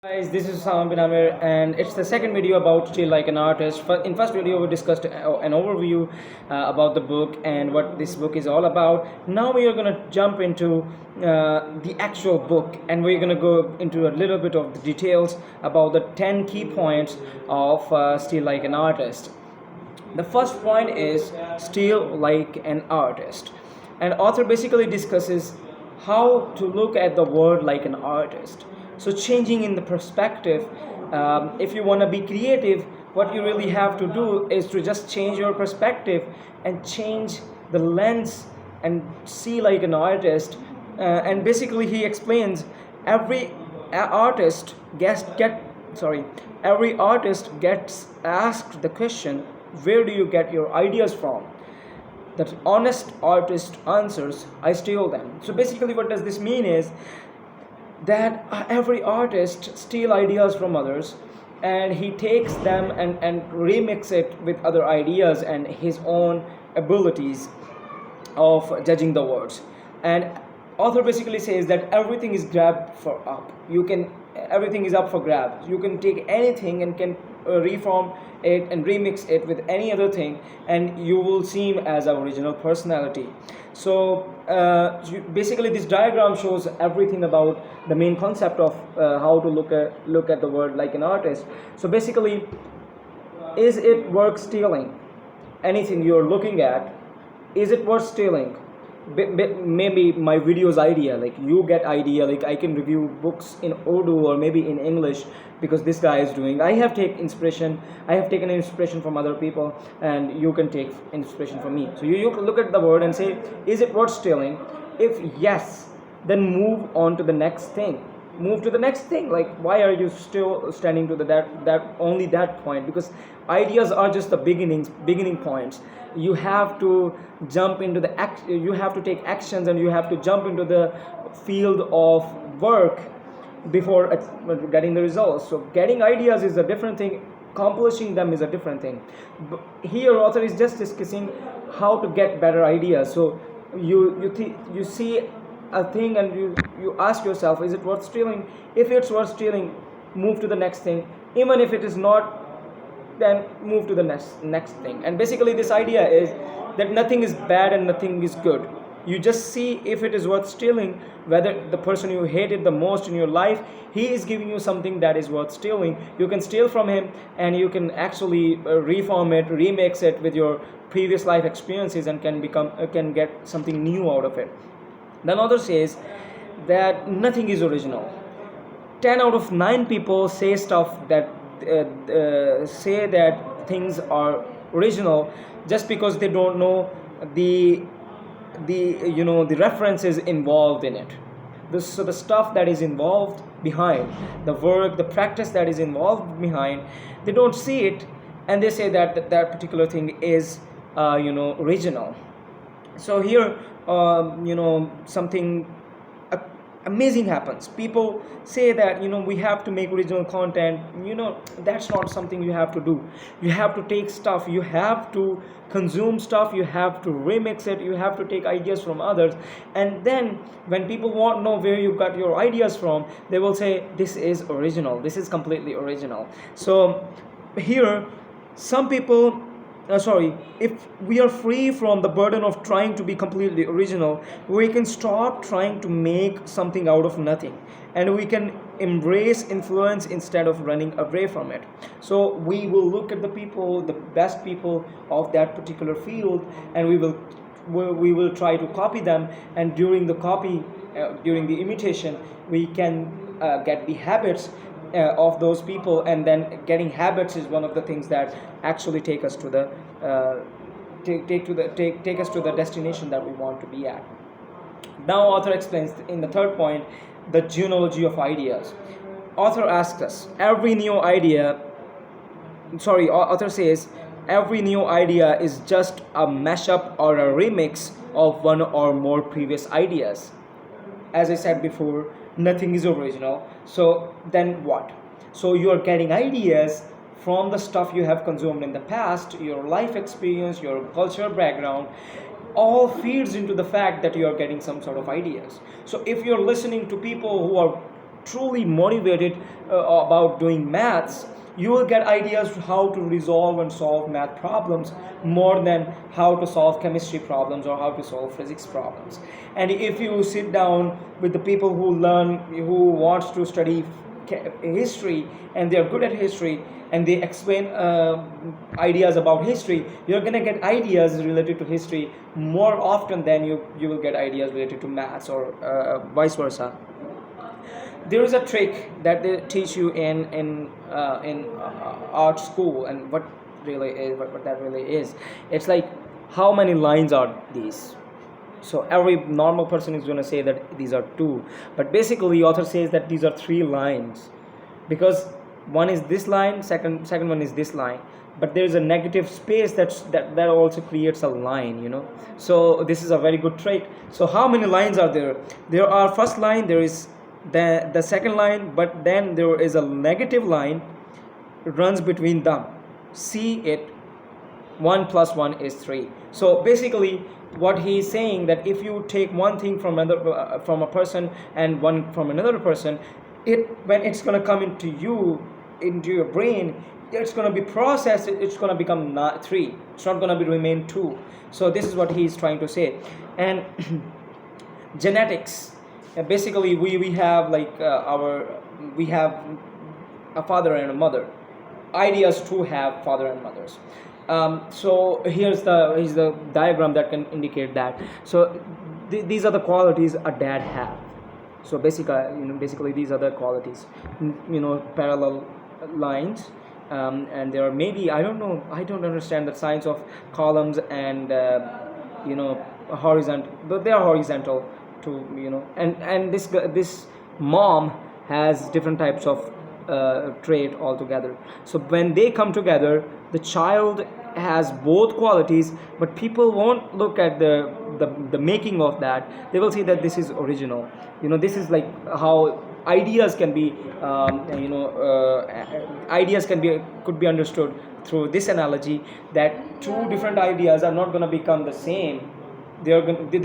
Guys, this is Sam bin Amir, and it's the second video about Still Like an Artist. In first video, we discussed an overview about the book and what this book is all about. Now we are gonna jump into the actual book, and we're gonna go into a little bit of the details about the 10 key points of Still Like an Artist. The first point is Still Like an Artist, and author basically discusses how to look at the word like an artist. So changing in the perspective, if you want to be creative, what you really have to do is to just change your perspective and change the lens and see like an artist. And basically he explains every artist every artist gets asked the question, where do you get your ideas from? That honest artist answers, I steal them. So basically what does this mean is that every artist steal ideas from others, and he takes them and remix it with other ideas and his own abilities of judging the words. And author basically says that everything is grabbed for up. Everything is up for grabs. You can take anything and can reform it and remix it with any other thing, and you will seem as our original personality. So basically this diagram shows everything about the main concept of how to look at the word like an artist. So basically, is it worth stealing? Anything you're looking at, is it worth stealing? Maybe my video's idea, like you get idea, like I can review books in Urdu or maybe in English because this guy is doing. I have taken inspiration from other people, and you can take inspiration from me. So you look at the word and say, is it worth stealing? If yes, then move on to the next thing. Like, why are you still standing to that point? Because ideas are just the beginning points. You have to jump into you have to take actions, and you have to jump into the field of work before getting the results. So getting ideas is a different thing, accomplishing them is a different thing. Here author is just discussing how to get better ideas. So you see a thing and you ask yourself, is it worth stealing? If it's worth stealing, move to the next thing. Even if it is not, then move to the next thing. And basically this idea is that nothing is bad and nothing is good. You just see if it is worth stealing, whether the person you hated the most in your life, he is giving you something that is worth stealing. You can steal from him, and you can actually reform it, remix it with your previous life experiences, and can get something new out of it. Then author says that nothing is original. 10 out of 9 people say stuff that say that things are original just because they don't know the references involved in it. So the stuff that is involved behind the work, the practice that is involved behind, they don't see it, and they say that particular thing is original. So here something amazing happens. People say that we have to make original content. That's not something you have to do. You have to take stuff, you have to consume stuff, you have to remix it, you have to take ideas from others. And then when people want to know where you got your ideas from, they will say this is original, this is completely original. So here some people if we are free from the burden of trying to be completely original, we can stop trying to make something out of nothing, and we can embrace influence instead of running away from it. So we will look at the best people of that particular field, and we will try to copy them, and during the imitation, we can get the habits of those people, and then getting habits is one of the things that actually take us to the take us to the destination that we want to be at. Now author explains in the third point the genealogy of ideas. Author says every new idea is just a mashup or a remix of one or more previous ideas. As I said before, nothing is original. So then what? So you are getting ideas from the stuff you have consumed in the past, your life experience, your cultural background, all feeds into the fact that you are getting some sort of ideas. So if you're listening to people who are truly motivated about doing maths, you will get ideas how to resolve and solve math problems more than how to solve chemistry problems or how to solve physics problems. And if you sit down with the people who wants to study history, and they are good at history, and they explain ideas about history, you're going to get ideas related to history more often than you will get ideas related to maths, or vice versa. There is a trick that they teach you in art school, and what that really is, it's like, how many lines are these? So every normal person is going to say that these are two, but basically the author says that these are three lines, because one is this line, second one is this line, but there is a negative space that also creates a line, so this is a very good trick. So how many lines are there? There are, first line, there is the second line, but then there is a negative line runs between them. See it, 1 plus 1 is 3. So basically what he is saying, that if you take one thing from from a person and one from another person, when it's going to come into your brain, it's going to be processed, it's going to become 3, it's not going to be remain 2. So this is what he is trying to say. And genetics, basically we have like we have a father and a mother. Ideas too have father and mothers. So here's the diagram that can indicate that. So these are the qualities a dad have. So basically these are the qualities, parallel lines, and there are, maybe, I don't know, I don't understand the science of columns and horizontal, but they are horizontal to, and this mom has different types of trait altogether. So when they come together, the child has both qualities, but people won't look at the making of that. They will see that this is original. This is like how ideas can be could be understood through this analogy, that two different ideas are not going to become the same. They're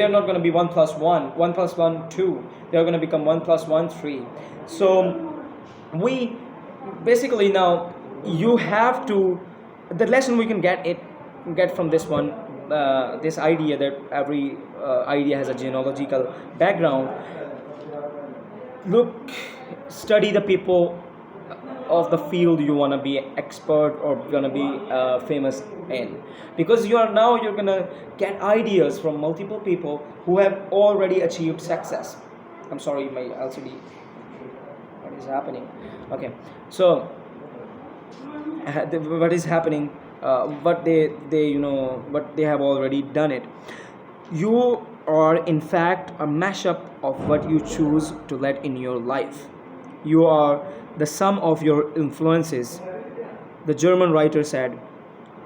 not going to be 1 plus 1 2. They're going to become 1 plus 1 3. So we basically, now you have to, the lesson we can get from this one, this idea that every idea has a genealogical background. Look, study the people of the field you want to be expert or going to be famous in, because you're going to get ideas from multiple people who have already achieved success. I'm sorry, my LCD, what is happening? Okay, so what is happening, what they have already done it. You are in fact a mashup of what you choose to let in your life. You are the sum of your influences. The German writer said,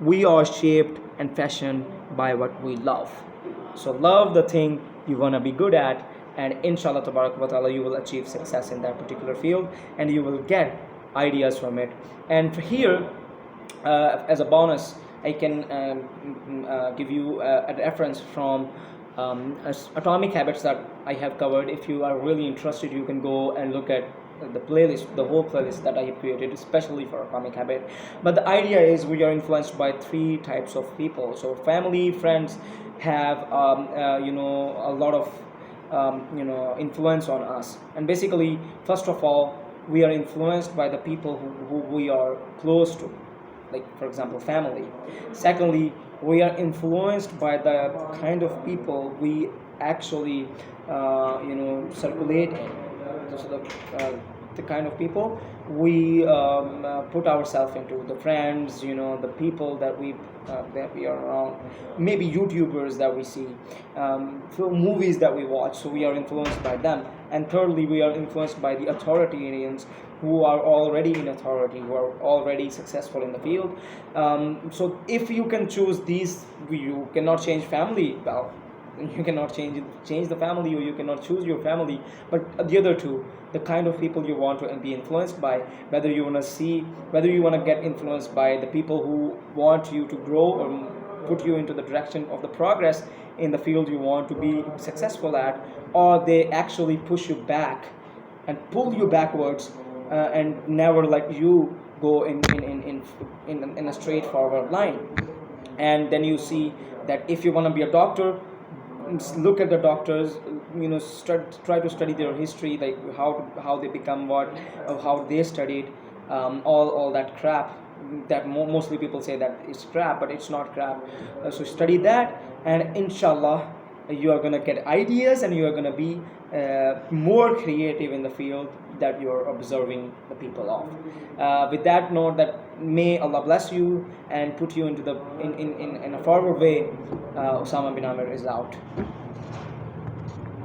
we are shaped and fashioned by what we love. So love the thing you want to be good at, and inshallah tabarak wa ta'ala, you will achieve success in that particular field, and you will get ideas from it. And here, as a bonus, I can give you a reference from Atomic Habits that I have covered. If you are really interested, you can go and look at the playlist, the whole playlist that I have created especially for Atomic Habit. But the idea is, we are influenced by 3 types of people. So family, friends have a lot of influence on us. And basically, first of all, we are influenced by the people who we are close to, like for example family. Secondly, we are influenced by the kind of people we actually circulate in. So the kind of people we put ourselves into, the friends, the people that we are around, maybe YouTubers that we see, movies that we watch, so we are influenced by them. And thirdly, we are influenced by the authoritarians who are already in authority, who are already successful in the field. So if you can choose these, you cannot change family. Well, you cannot change the family, or you cannot choose your family, but the other two, the kind of people you want to be influenced by, whether you want to get influenced by the people who want you to grow or put you into the direction of the progress in the field you want to be successful at, or they actually push you back and pull you backwards, and never let you go in a straightforward line. And then you see that if you want to be a doctor, look at the doctors, try to study their history, like how they become what, how they studied, all that crap that mostly people say that it's crap, but it's not crap. So study that, and inshallah you are going to get ideas, and you are going to be more creative in the field that you are observing the people of. With that note, that may Allah bless you and put you into the in a forward way. Osama bin Amir is out.